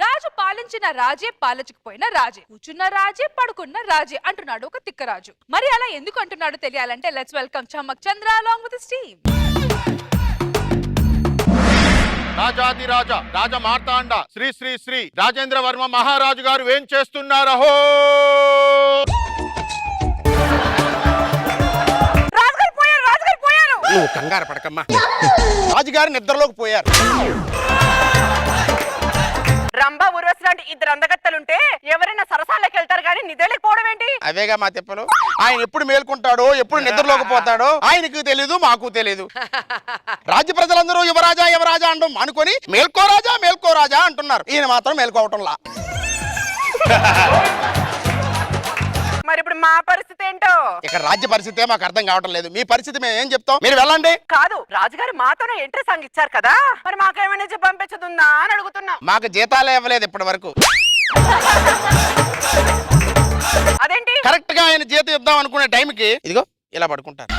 రాజు పాలించిన రాజే పాలించకపోయిన రాజే, కూర్చున్న రాజే పడుకున్న రాజే అంటున్నాడు ఒక తిక్కరాజు. మరి అలా ఎందుకు అంటున్నాడో తెలియాలంటే let's welcome Chammak Chandra along with his team. రాజాది రాజా రాజ మార్తాండ శ్రీ శ్రీ శ్రీ రాజేంద్ర వర్మ మహారాజు గారు ఏం చేస్తున్నారహో? నువ్వు కంగారు పడకమ్మా, రాజుగారు నిద్రలోకి పోయారు. రంభా ఉర్వశి లాంటి ఇద్దరు అందగత్తలుంటే ఎవరైనా సరసాలకు వెళ్తారు కానీ నిద్రలోకి పోవడం ఏంటి? అవేగా మా తిప్పలు. ఆయన ఎప్పుడు మేల్కొంటాడో ఎప్పుడు నిద్రలోకి పోతాడో ఆయనకు తెలీదు, మాకు తెలీదు. రాజ్య ప్రజలందరూ యువరాజా యువరాజా అంటాం అనుకొని మేల్కోరాజా మేల్కోరాజా అంటున్నారు. ఈయన మాత్రం మేల్కోవటంలా. మరి ఇప్పుడు మా పరిస్థితి ఏంటో? ఇక్కడ రాజ్య పరిస్థితి మాకు అర్థం కావటం లేదు. మీ పరిస్థితి మేము ఏం చెప్తాం, మీరు వెళ్ళండి. కాదు, రాజుగారు మాతోనే ఎంట్రీ సాంగ్ ఇచ్చారు కదా, మరి మాకేమైనా చెప్పి పంపించదుందా అని అడుగుతున్నా. మాకు జీతాలే ఇవ్వలేదు ఇప్పటి వరకు. అదేంటి? కరెక్ట్ గా ఆయన జీతం ఇద్దాం అనుకునే టైంకి ఇదిగో ఇలా పడుకుంటారు.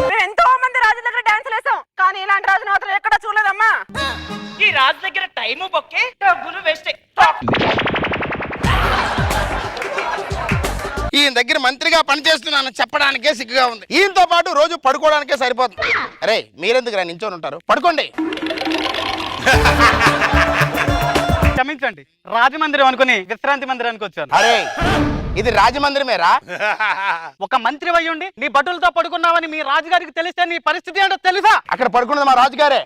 మేము ఎంతో మంది రాజుల దగ్గర డాన్స్ వేసాం, కానీ ఇలాంటి రాజును మాత్రం ఎక్కడా చూడలేదమ్మా. ఈ రాజు దగ్గర టైము బొక్కే, డబ్బులు వేస్ట్. ఈయన దగ్గర మంత్రిగా పనిచేస్తున్నాను చెప్పడానికే సిగ్గుగా ఉంది. ఈయనతో పాటు రోజు పడుకోవడానికే సరిపోతుంది. అరే మీరెందుకు రా నించొని ఉంటారు, పడుకోండి. క్షమించండి, రాజమందిరం అనుకుని విశ్రాంతి మందిరానికి వచ్చాను. అరే ఇది రాజమందిరమేరా? ఒక మంత్రి అయ్యుండి నీ భటులతో పడుకున్నావని మీ రాజుగారికి తెలిస్తే నీ పరిస్థితి ఏంటో తెలుసా? అక్కడ పడుకున్నది మా రాజుగారే.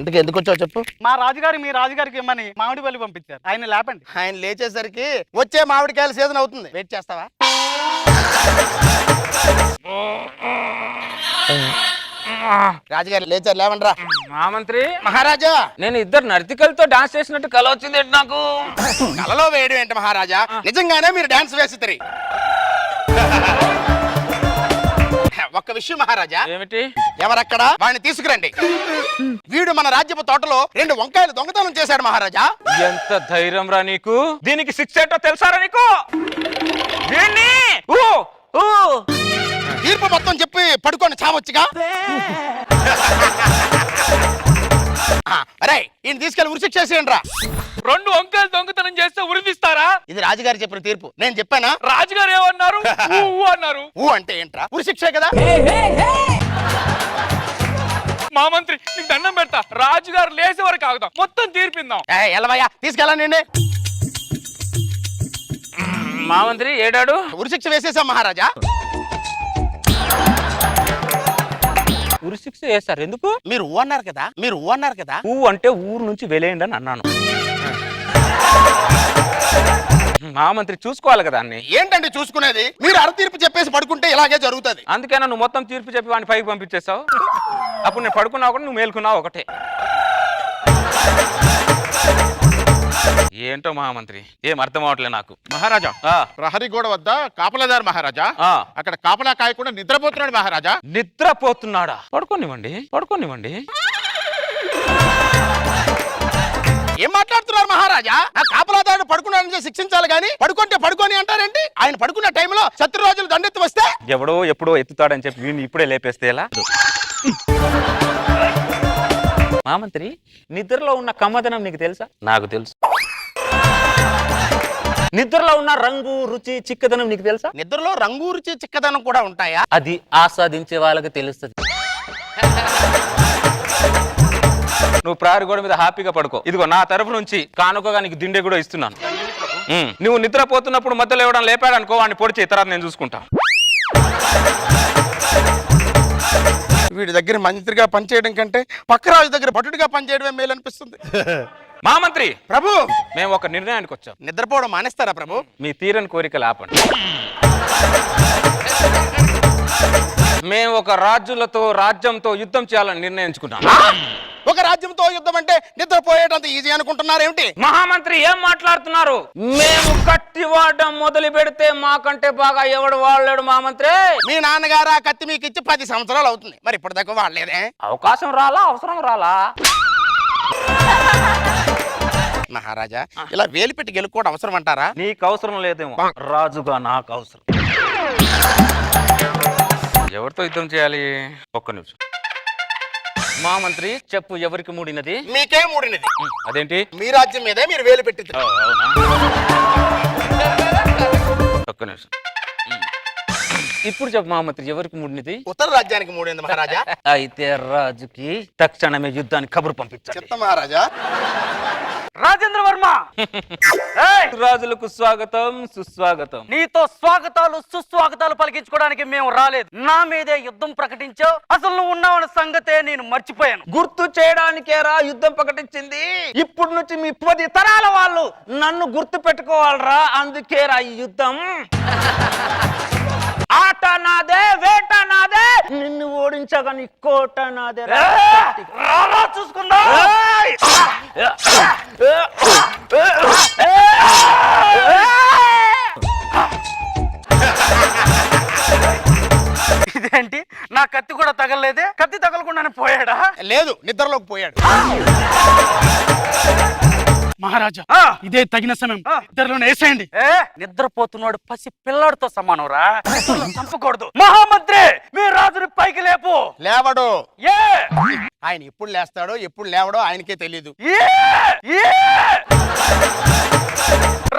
ఇంతకు ఎందుకు వచ్చావు చెప్పు. మా రాజుగారు మీ రాజుగారికి ఇమ్మని మామిడి పల్లి పంపించారు, ఆయన లేపండి. ఆయన లేచేసరికి వచ్చే మామిడికాయల సీజన్ అవుతుంది, వెయిట్ చేస్తావా? రాజుగారు లేచారు, లేవండ్రా. మహామంత్రి మహారాజా, నేను ఇద్దరు నర్తికలతో డాన్స్ చేసినట్టు కల వచ్చింది నాకు. కలలో వేయడం ఏంటి మహారాజా, నిజంగానే మీరు డాన్స్ వేస్తారు. ఒక్క విషయం మహారాజా. ఏమిటి? ఎవరక్కడ? వాడిని తీసుకురండి. వీడు మన రాజ్యపు తోటలో 2 వంకాయలు దొంగతనం చేశాడు మహారాజా. ఎంత ధైర్యం రా నీకు? దీనికి శిక్ష ఏంటో తెలుసారా నీకు? తీర్పు మొత్తం చెప్పి పడుకొని చావచ్చుగా. అరే ఈయన తీసుకెళ్లి ఉరిశిక్ష చేసేయండి రా. 2 వంకాయలు దొంగతనం చేస్తే ఉరిదిస్తారా? ఇది రాజుగారు చెప్పిన తీర్పు, నేను చెప్పానా? రాజుగారు ఏమన్నారు? అన్నారు. ఊ అంటే ఏంట్రా? ఉరిశిక్షే కదా. మహామంత్రి నీకు దండం పెడతా, రాజుగారు లేసే వరకు ఆగుతాం, మొత్తం తీర్పిందాం. ఎలవయ్యా తీసుకెళ్ళండి. మహామంత్రి ఏడాడు? ఉరిశిక్ష వేసేసాం మహారాజా. ఉరిశిక్ష వేస్తారు ఎందుకు? మీరు ఊ అన్నారు కదా, మీరు ఊ అన్నారు కదా. ఊ అంటే ఊరు నుంచి వెలేయండి అని అన్నాను. మహామంత్రి చూసుకోవాలి కదా అన్ని. ఏంటండి చూసుకునేది? మీరు అర తీర్పు చెప్పేసి పడుకుంటే ఇలాగే జరుగుతుంది. అందుకేనా నువ్వు మొత్తం తీర్పు చెప్పి వాడిని పైకి పంపించేస్తావు? అప్పుడు నేను పడుకున్నా ఒకటి, నువ్వు మేల్కున్నావు ఒకటే. ఏంటో మహామంత్రి ఏం అర్థం అవట్లేదు నాకు. మహారాజా, ప్రహరీ గోడ వద్ద కాపలాదారు మహారాజా అక్కడ కాపలా కాయకుండా నిద్రపోతున్నాడు మహారాజా. నిద్రపోతున్నాడా? పడుకోనివ్వండి. ఏం మాట్లాడుతున్నారు మహారాజా? ఆ కాపలాదారుడు పడుకున్నాడని శిక్షించాలి గానీ పడుకుంటే పడుకొని అంటారేంటి? ఆయన పడుకున్న టైంలో శత్రురాజులు దండెత్తి వస్తే ఎవడో ఎప్పుడో ఎత్తుతాడని చెప్పి వీడిని ఇప్పుడే లేపేస్తే ఎలా? మహామంత్రి నిద్రలో ఉన్న కమ్మదనం నీకు తెలుసా? నాకు తెలుసు. నిద్రలో ఉన్న రంగు రుచి చిక్కదనం నీకు తెలుసా? నిద్రలో రంగు రుచి చిక్కదనం కూడా ఉంటాయా? అది ఆస్వాదించే వాళ్ళకి తెలుస్తుంది. నువ్వు ప్రహరీ గోడ మీద హ్యాపీగా పడుకో. ఇదిగో నా తరఫు నుంచి కానుకగా నీకు దిండే కూడా ఇస్తున్నాను. నువ్వు నిద్రపోతున్నప్పుడు మధ్యలో ఇవ్వడం లేపాడు అనుకో, వాడిని పొడిచి తర్వాత నేను చూసుకుంటా. వీడి దగ్గర మంత్రిగా పనిచేయడం కంటే పక్క రాజు దగ్గర భటుడిగా పనిచేయడమే మేలు అనిపిస్తుంది. మహామంత్రి ప్రభు, మేము ఒక నిర్ణయానికి వచ్చాం. నిద్రపోవడం మానేస్తారా ప్రభు? మీ తీరని కోరికలు ఆపండి. మేము ఒక రాజ్యంతో యుద్ధం చేయాలని నిర్ణయించుకున్నాం. ఒక రాజ్యంతో యుద్ధం అంటే నిద్రపోయేటంత ఈజీ అనుకుంటున్నారేమిటి? మహామంత్రి ఏం మాట్లాడుతున్నారు? మేము కట్టివాడడం మొదలు పెడితే మాకంటే బాగా ఎవడు వాడలేడు మహామంత్రి. మీ నాన్నగారు ఆ కత్తి మీకు ఇచ్చి 10 సంవత్సరాలు అవుతుంది, మరి ఇప్పటిదాకా వాడలేదే? అవకాశం రాలా, అవసరం రాలా? మహారాజా, ఇలా వేలు పెట్టి గెలుక్కోవడం అవసరం అంటారా? నీకు అవసరం లేదేమో, రాజుగా నాకు అవసరం. ఎవరితో యుద్ధం చేయాలి? ఒక్క నిమిషం. మహామంత్రి చెప్పు, ఎవరికి మూడినది? మీకే మూడినది. అదేంటి? మీ రాజ్యం మీదే మీరు వేలు పెట్టింది. అవునా? ఒక్క నిమిషం. ఇప్పుడు చెప్పు మహామంత్రి, ఎవరికి మూడినది? ఉత్తర రాజ్యానికి మూడింది మహారాజా. అయితే రాజుకి తక్షణమే యుద్ధానికి కబురు పంపించాలి. చెప్తా మహారాజా. రాజేంద్ర వర్మ, రాజులకు స్వాగతం సుస్వాగతం. నీతో స్వాగతాలు సుస్వాగతాలు పలికించుకోవడానికి మేము రాలేదు. నా మీదే యుద్ధం ప్రకటించావు. అసలు నువ్వు ఉన్నావన్న సంగతే నేను మర్చిపోయాను. గుర్తు చేయడానికేరా యుద్ధం ప్రకటించింది. ఇప్పుడు నుంచి మీ 10 తరాల వాళ్ళు నన్ను గుర్తు పెట్టుకోవాలరా. అందుకేరా ఈ యుద్ధం. ఆట నాదే, వేట నాదే, నిన్ను ఓడించగా నీ కోట నాదే. చూసుకుందా ఇదేంటి? నా కత్తి కూడా తగలలేదే. కత్తి తగలకుండానే పోయాడా? లేదు, నిద్రలోకి పోయాడు. మహారాజా, ఇదే తగిన సమయం. ఇద్దరిలోనే వేసేయండి. నిద్రపోతున్నాడు పసి పిల్లాడితో సమానం రా. చంపకూడదు. మహామంత్రి, మీ రాజుని పైకి లేపు. లేవడు. ఏ ఆయన ఎప్పుడు లేస్తాడో ఎప్పుడు లేవడో ఆయనకే తెలీదు.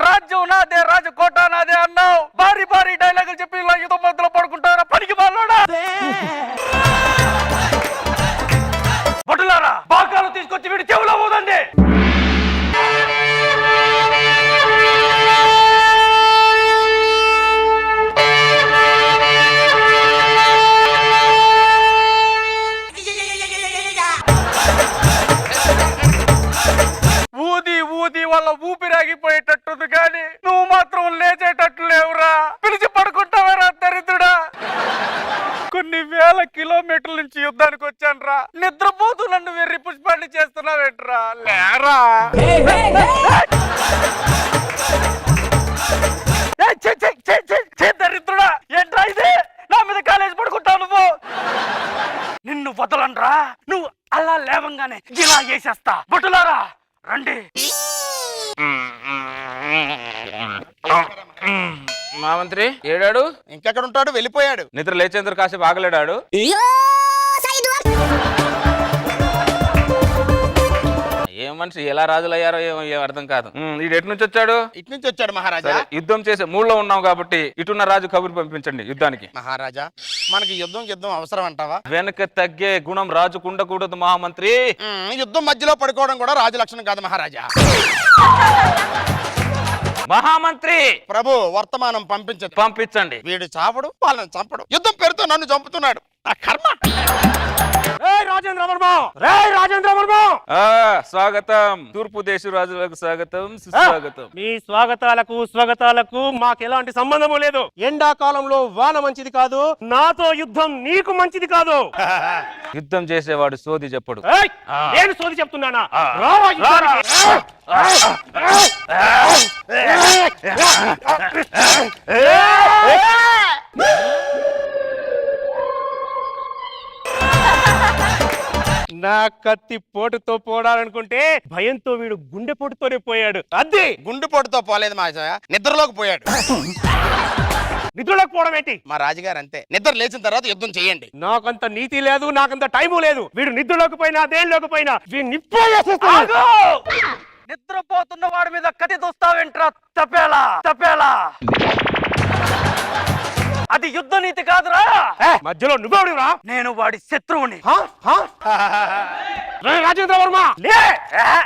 రాజ్యం నాదే, రాజకోట నాదే అన్నావు. భారీ భారీ డైలాగులు చెప్పి ఇలా యుద్ధ మధ్యలో పడుకుంటారా? పనికి వాళ్ళోడా. భటులారా, బాకాలు తీసుకొచ్చి వీడి చెవులో ఊదండి. ఊది ఊది వాళ్ళ ఊపిరాగిపోయేటట్టుంది కానీ నువ్వు మాత్రం లేచేటట్లు లేవురా. పిలిచి పడుకుంటావరా దరిద్రుడా. కొన్ని వేల కిలోమీటర్ల నుంచి యుద్ధానికి వచ్చాను రా. నిద్రపోతూ నన్ను వెర్రి పుష్పాన్ని చేస్తున్నావేంట్రా? లేరా. దరిద్రుడా, ఏంట్రా ఇది? నా మీద కాలేజ్ పడుకుంటావు నువ్వు. నిన్ను వదలనరా. నువ్వు అలా లేవంగానే ఇలా చేసేస్తా. బొట్టులారా రండి. మహామంత్రి ఏడాడు? ఇంకెక్కడ ఉంటాడు? వెళ్ళిపోయాడు. నిద్ర లేచేందుకు కాసేపు ఆగలేడాడు. ఏం మనిషి, ఎలా రాజులయ్యారో ఏమో అర్థం కాదు. వీడు ఎటు నుంచి వచ్చాడు? ఇటు నుంచి వచ్చాడు మహారాజా. యుద్ధం చేసే మూడ్లో ఉన్నాం కాబట్టి ఇటున్న రాజు కబురు పంపించండి యుద్ధానికి. మహారాజా, మనకి యుద్ధం అవసరం అంటావా? వెనక తగ్గే గుణం రాజుకు ఉండకూడదు మహామంత్రి. యుద్ధం మధ్యలో పడుకోవడం కూడా రాజు లక్షణం కాదు మహారాజా. మహామంత్రి, ప్రభు వర్తమానం పంపించదు. పంపించండి. వీడు చావడు, వాళ్ళని చంపడు. యుద్ధం పేరుతో నన్ను చంపుతున్నాడు. నా కర్మ. రాజేంద్ర వర్మ, రాజేంద్ర వర్మ, స్వాగతం. తూర్పు దేశ రాజులకు స్వాగతం సుస్వాగతం. మీ స్వాగతాలకు స్వాగతాలకు మాకు ఎలాంటి సంబంధము లేదు. ఎండాకాలంలో వాన మంచిది కాదు, నాతో యుద్ధం నీకు మంచిది కాదు. యుద్ధం చేసేవాడు సోది చెప్పడు. నేను సోది చెప్తున్నానా? రావా యుద్ధానికి. నా కత్తి పోటుతో పోడాలనుకుంటే భయంతో వీడు గుండె పోటుతోనే పోయాడు. అదే గుండెపోటుతో పోలేదు మా నిద్రలోకి పోయాడు. నిద్రలోకి పోవడం ఏంటి? మా రాజుగారు అంతే. నిద్ర లేచిన తర్వాత యుద్ధం చేయండి. నాకంత నీతి లేదు, నాకంత టైము లేదు. వీడు నిద్రలోకి పోయినా దేనిలోకి పోయినా వీడిని నిద్రపోతున్న వాడి మీద కత్తి దూస్తావేంట్రా తపేలా తపేలా. అది యుద్ధ నీతి కాదురా. మధ్యలో నువ్వెవడిరా? నేను వాడి శత్రువుని. రాజేంద్ర వర్మ,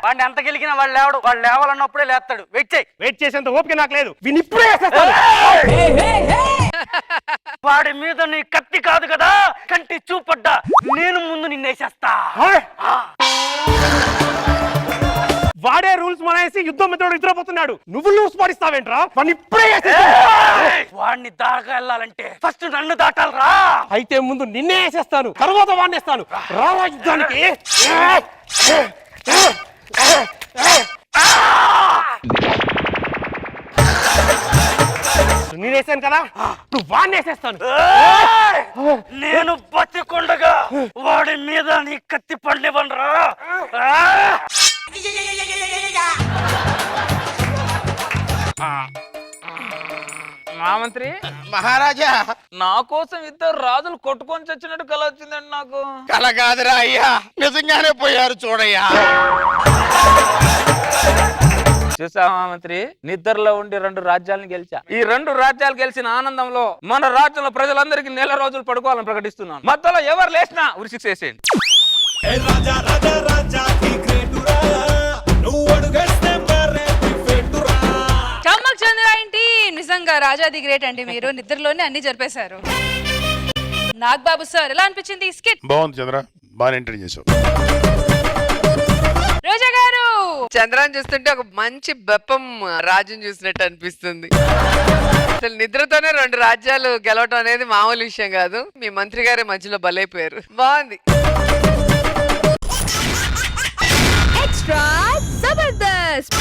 వాడిని ఎంత గెలిగినా వాడు లేవడు. వాడు లేవాలన్నప్పుడే లేస్తాడు. వెయిట్ చేయి. వెయిట్ చేసేంత ఓపిక నాకు లేదు. వీని ఇప్పుడే వేసేస్తాను. వాడి మీద నీ కత్తి కాదు కదా, కంటి చూపడ్డా నేను ముందు నిన్నేసేస్తా. వాడే రూల్స్ మానేసి యుద్ధం మీద నిద్రపోతున్నాడు. నువ్వు రూల్స్ పాటిస్తావేంట్రా? వాడిని ఇప్పుడే వాడిని దాకా వెళ్ళాలంటే ఫస్ట్ నన్ను దాటాలరా. అయితే ముందు నిన్నే వేసేస్తాను, తర్వాత వాడిని వేస్తాను. రావా యుద్ధానికి. నేనేసాను కదా, నువ్వు వాడిని వేసేస్తాను. నేను బతికొండగా వాడి మీద నీ కత్తి పండివనరా. మహామంత్రి మహారాజా నా కోసం ఇద్దరు రాజులు కొట్టుకొని చచ్చినట్టు కల వచ్చిందండి నాకు. కల కాదురా అయ్యా, నిజంగానే పోయారు చూడయ్యా. చూసా మహామంత్రి, నిద్రలో ఉండి 2 రాజ్యాలను గెలిచా. ఈ 2 రాజ్యాలు గెలిచిన ఆనందంలో మన రాజ్యంలో ప్రజలందరికీ నెల రోజులు పడుకోవాలని ప్రకటిస్తున్నాను. మధ్యలో ఎవరు లేచినా ఉరిశిక్ష వేసేయండి. చమ్మక్ చంద్ర ఏంటి నిజంగా రాజా ది గ్రేట్ అండి. మీరు నిద్రలోనే అన్ని జరిపేశారు. నాగబాబు సార్ ఎలా అనిపించింది ఈ స్కిట్? బాగుంది చంద్ర, బాగా ఎంటర్ చేసావు. రోజా గారు చంద్రాన్ని చూస్తుంటే ఒక మంచి బెప్పం రాజుని చూసినట్టు అనిపిస్తుంది. అసలు నిద్రతోనే 2 రాజ్యాలు గెలవటం అనేది మామూలు విషయం కాదు. మీ మంత్రి గారే మధ్యలో బలైపోయారు. బాగుంది. ఎక్స్ట్రా జబర్దస్త్.